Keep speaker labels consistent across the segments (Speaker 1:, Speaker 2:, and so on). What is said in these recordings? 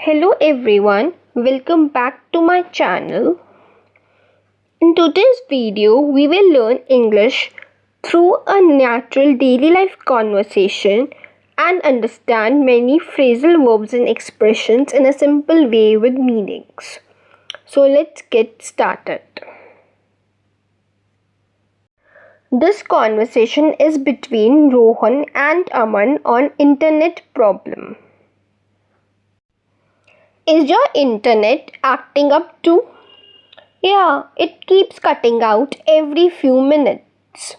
Speaker 1: Hello everyone, welcome back to my channel. In today's video, we will learn English through a natural daily life conversation and understand many phrasal verbs and expressions in a simple way with meanings. So let's get started. This conversation is between Rohan and Aman on internet problem. Is your internet acting up too? Yeah, it keeps cutting out every few minutes.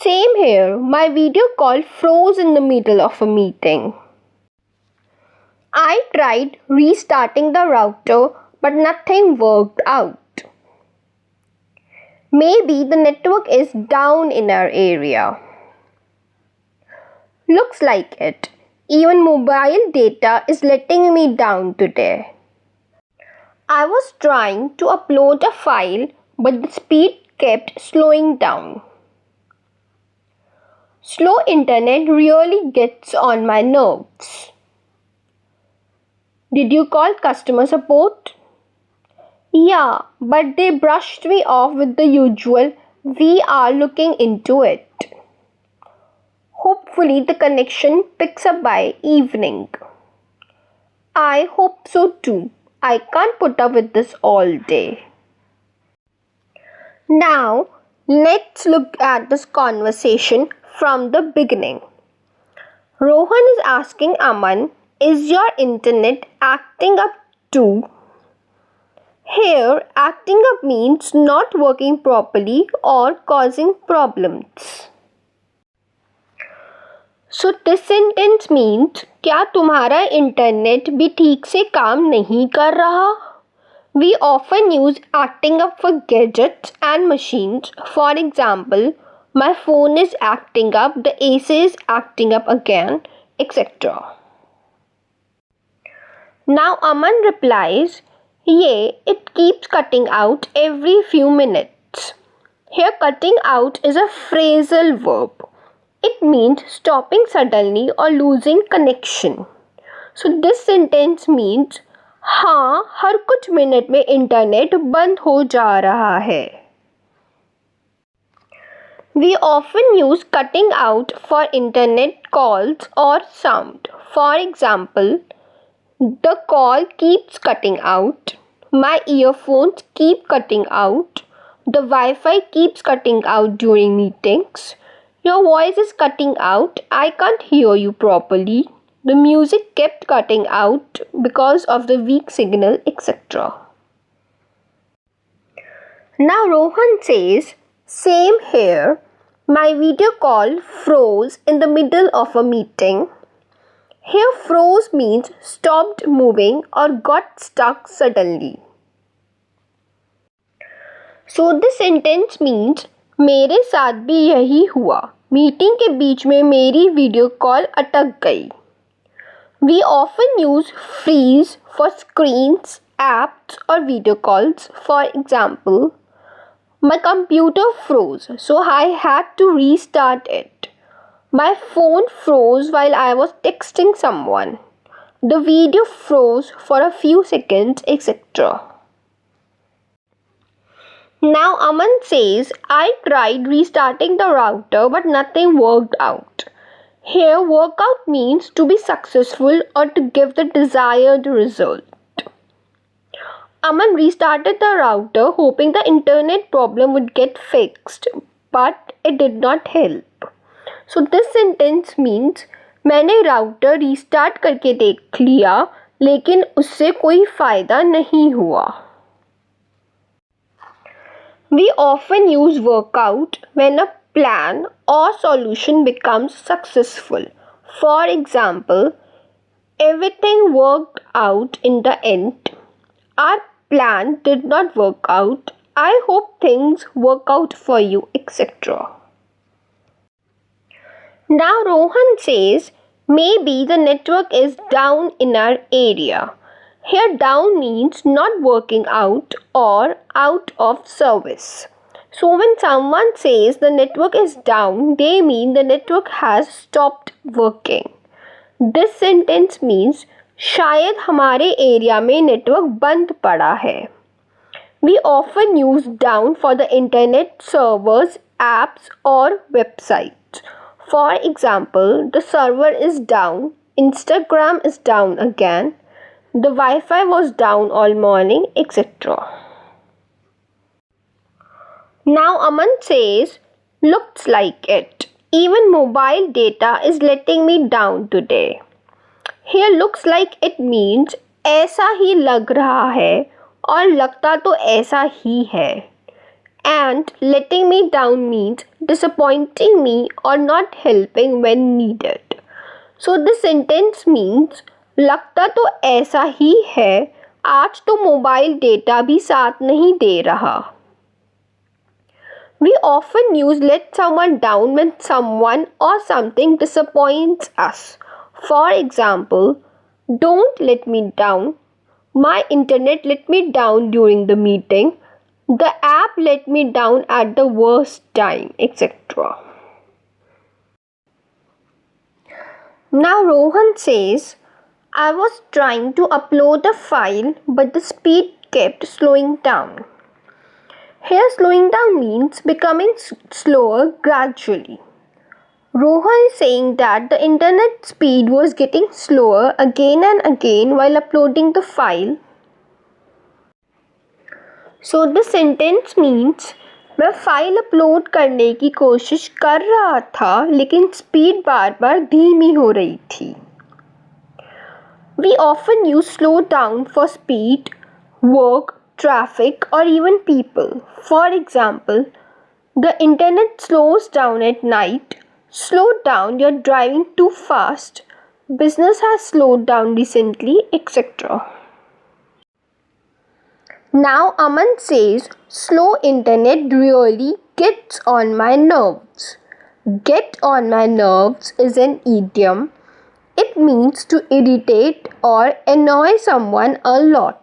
Speaker 1: Same here, my video call froze in the middle of a meeting. I tried restarting the router, but nothing worked out. Maybe the network is down in our area. Looks like it. Even mobile data is letting me down today. I was trying to upload a file, but the speed kept slowing down. Slow internet really gets on my nerves. Did you call customer support? Yeah, but they brushed me off with the usual, "We are looking into it." Hopefully the connection picks up by evening. I hope so too. I can't put up with this all day. Now, let's look at this conversation from the beginning. Rohan is asking Aman, is your internet acting up too? Here, acting up means not working properly or causing problems. So this sentence means, क्या तुम्हारा internet भी ठीक से काम नहीं कर रहा? We often use acting up for gadgets and machines. For example, my phone is acting up, the AC is acting up again, etc. Now Aman replies, yeah, it keeps cutting out every few minutes. Here cutting out is a phrasal verb. It means stopping suddenly or losing connection. So this sentence means, हाँ, हर कुछ minute में internet बंद हो जा रहा है. We often use cutting out for internet calls or sound. For example, the call keeps cutting out. My earphones keep cutting out. The Wi-Fi keeps cutting out during meetings. Your voice is cutting out. I can't hear you properly. The music kept cutting out because of the weak signal, etc. Now Rohan says, same here. My video call froze in the middle of a meeting. Here froze means stopped moving or got stuck suddenly. So this sentence means, मेरे साथ भी यही हुआ. Meeting के बीच में मेरी video call अटक गई. We often use freeze for screens, apps or video calls. For example, my computer froze, so I had to restart it. My phone froze while I was texting someone. The video froze for a few seconds, etc. Now Aman says, I tried restarting the router but nothing worked out. Here, workout means to be successful or to give the desired result. Aman restarted the router hoping the internet problem would get fixed, but it did not help. So this sentence means, मैंने router restart करके देख लिया, लेकिन उससे कोई फायदा नहीं हुआ. We often use workout when a plan or solution becomes successful. For example, everything worked out in the end. Our plan did not work out. I hope things work out for you, etc. Now Rohan says, maybe the network is down in our area. Here down means not working out or out of service. So when someone says the network is down, they mean the network has stopped working. This sentence means शायद हमारे area में network बंद पड़ा है. We often use down for the internet servers, apps or websites. For example, the server is down, Instagram is down again, the Wi-Fi was down all morning, etc. Now Aman says, looks like it. Even mobile data is letting me down today. Here looks like it means ऐसा ही लग रहा है और लगता तो ऐसा ही है. And letting me down means disappointing me or not helping when needed. So this sentence means लगता तो ऐसा ही है, आज तो मोबाइल डेटा भी साथ नहीं दे रहा. We often use let someone down when someone or something disappoints us. For example, don't let me down. My internet let me down during the meeting. The app let me down at the worst time, etc. Now Rohan says, I was trying to upload a file but the speed kept slowing down. Here slowing down means becoming slower gradually. Rohan is saying that the internet speed was getting slower again and again while uploading the file. So the sentence means मैं file upload करने की कोशिश कर रहा था लेकिन speed बार बार धीमी हो रही थी. We often use slow down for speed, work, traffic or even people. For example, the internet slows down at night. Slow down, you're driving too fast. Business has slowed down recently, etc. Now Aman says, slow internet really gets on my nerves. Get on my nerves is an idiom. It means to irritate or annoy someone a lot.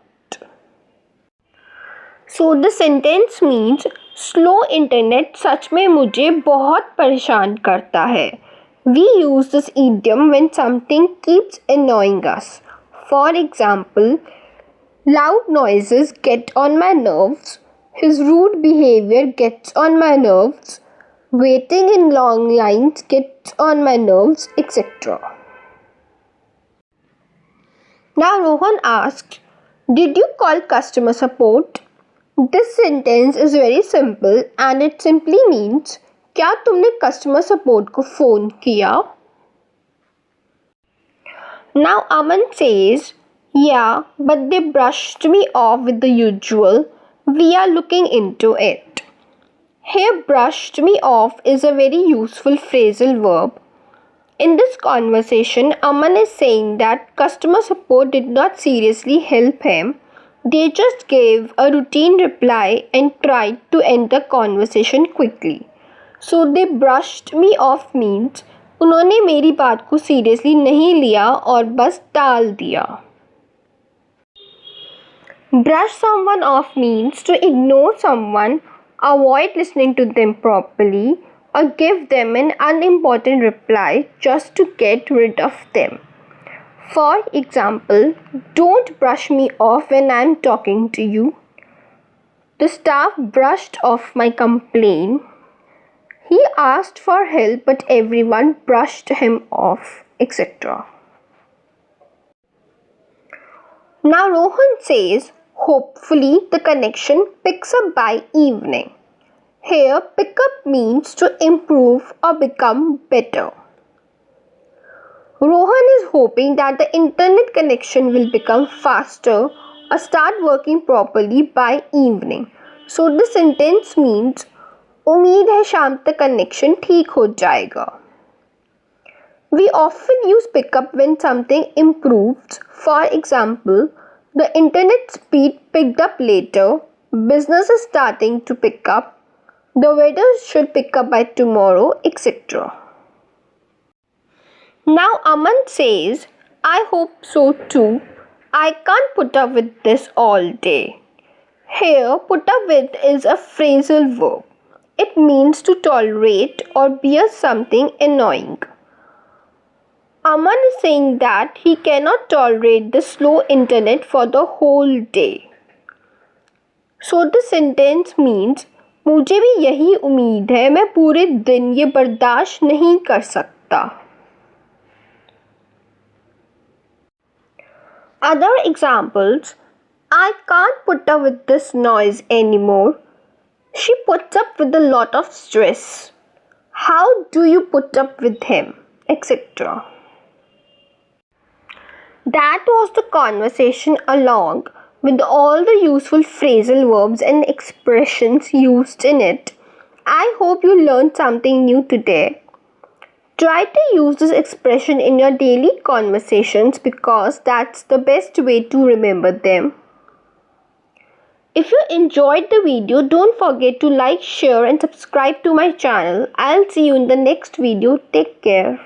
Speaker 1: So the sentence means slow internet सच में मुझे बहुत परेशान करता है. We use this idiom when something keeps annoying us. For example, loud noises get on my nerves. His rude behavior gets on my nerves. Waiting in long lines gets on my nerves, etc. Now Rohan asked, did you call customer support? This sentence is very simple and it simply means क्या तुमने customer support को phone किया? Now Aman says, yeah, but they brushed me off with the usual. We are looking into it. Here brushed me off is a very useful phrasal verb. In this conversation, Aman is saying that customer support did not seriously help him. They just gave a routine reply and tried to end the conversation quickly. So they brushed me off means उन्होंने मेरी बात को seriously नहीं लिया और बस टाल दिया. Brush someone off means to ignore someone, avoid listening to them properly, or give them an unimportant reply just to get rid of them. For example, don't brush me off when I'm talking to you. The staff brushed off my complaint. He asked for help but everyone brushed him off, etc. Now Rohan says, hopefully the connection picks up by evening. Here pick up means to improve or become better. Rohan is hoping that the internet connection will become faster or start working properly by evening. So the sentence means उम्मीद है शाम तक connection ठीक हो जाएगा. We often use pick up when something improves. For example, the internet speed picked up later. Business is starting to pick up. The weather should pick up by tomorrow, etc. Now Aman says, I hope so too. I can't put up with this all day. Here, put up with is a phrasal verb. It means to tolerate or bear something annoying. Aman is saying that he cannot tolerate the slow internet for the whole day. So the sentence means मुझे भी यही उम्मीद है, मैं पूरे दिन ये बर्दाश्त नहीं कर सकता. Other examples: I can't put up with this noise anymore. She puts up with a lot of stress. How do you put up with him? Etc. That was the conversation along with all the useful phrasal verbs and expressions used in it. I hope you learned something new today. Try to use this expression in your daily conversations because that's the best way to remember them. If you enjoyed the video, don't forget to like, share and subscribe to my channel. I'll see you in the next video. Take care.